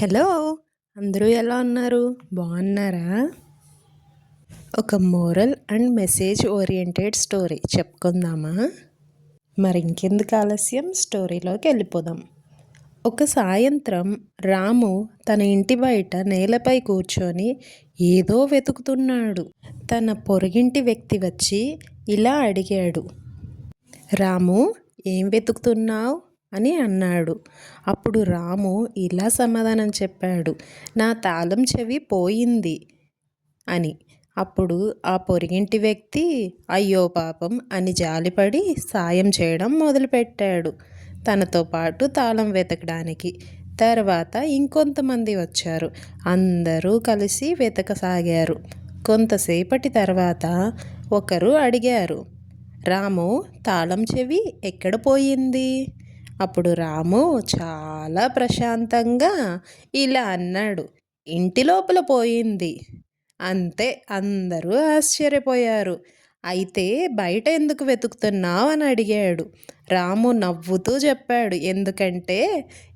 Hello! అందరూ ఎలా ఉన్నారు? బాగున్నారా? ఒక moral and message oriented story చెప్పుకుందామా? మరి ఇంకెందుకు ఆలస్యం, స్టోరీలోకి వెళ్ళిపోదాం. ఒక సాయంత్రం రాము తన ఇంటి బయట నేలపై కూర్చొని ఏదో వెతుకుతున్నాడు. తన పొరుగింటి వ్యక్తి వచ్చి ఇలా అడిగాడు, రాము, ఏం వెతుకుతున్నావు అని అన్నాడు. అప్పుడు రాము ఇలా సమాధానం చెప్పాడు, నా తాళం చెవి పోయింది అని. అప్పుడు ఆ పొరిగింటి వ్యక్తి అయ్యో పాపం అని జాలిపడి సాయం చేయడం మొదలుపెట్టాడు, తనతో పాటు తాళం వెతకడానికి. తర్వాత ఇంకొంతమంది వచ్చారు. అందరూ కలిసి వెతకసాగారు. కొంతసేపటి తర్వాత ఒకరు అడిగారు, రాము, తాళం చెవి ఎక్కడ పోయింది? అప్పుడు రాము చాలా ప్రశాంతంగా ఇలా అన్నాడు, ఇంటి లోపల పోయింది. అంతే, అందరూ ఆశ్చర్యపోయారు. అయితే బయట ఎందుకు వెతుకుతున్నావు అని అడిగాడు. రాము నవ్వుతూ చెప్పాడు, ఎందుకంటే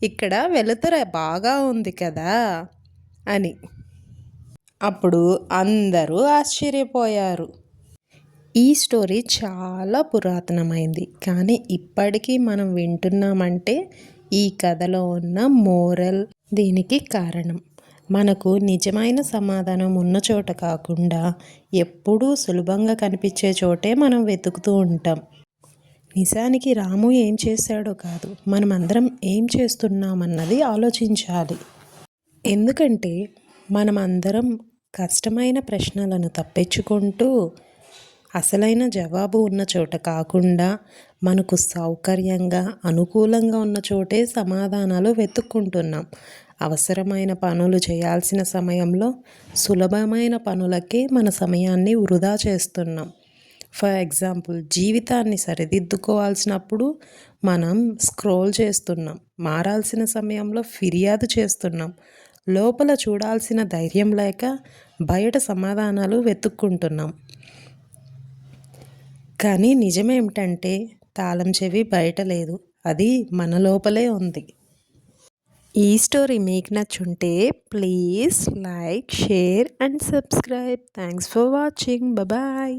ఇక్కడ వెలుతురు బాగా ఉంది కదా అని. అప్పుడు అందరూ ఆశ్చర్యపోయారు. ఈ స్టోరీ చాలా పురాతనమైంది, కానీ ఇప్పటికీ మనం వింటున్నామంటే ఈ కథలో ఉన్న మోరల్ దీనికి కారణం. మనకు నిజమైన సమాధానం ఉన్న చోట కాకుండా ఎప్పుడూ సులభంగా కనిపించే చోటే మనం వెతుకుతూ ఉంటాం. నిజానికి రాము ఏం చేశాడో కాదు, మనమందరం ఏం చేస్తున్నామన్నది ఆలోచించాలి. ఎందుకంటే మనమందరం కష్టమైన ప్రశ్నలను తప్పించుకుంటూ అసలైన జవాబు ఉన్న చోట కాకుండా మనకు సౌకర్యంగా అనుకూలంగా ఉన్న చోటే సమాధానాలు వెతుక్కుంటున్నాం. అవసరమైన పనులు చేయాల్సిన సమయంలో సులభమైన పనులకే మన సమయాన్ని వృధా చేస్తున్నాం. ఫర్ ఎగ్జాంపుల్, జీవితాన్ని సరిదిద్దుకోవాల్సినప్పుడు మనం స్క్రోల్ చేస్తున్నాం, మారాల్సిన సమయంలో ఫిర్యాదు చేస్తున్నాం, లోపల చూడాల్సిన ధైర్యం లేక బయట సమాధానాలు వెతుక్కుంటున్నాం. కానీ నిజమేమిటంటే తాళం చెవి బయట లేదు, అది మన లోపలే ఉంది. ఈ స్టోరీ మీకు నచ్చుంటే please like, share and subscribe. Thanks for watching. Bye.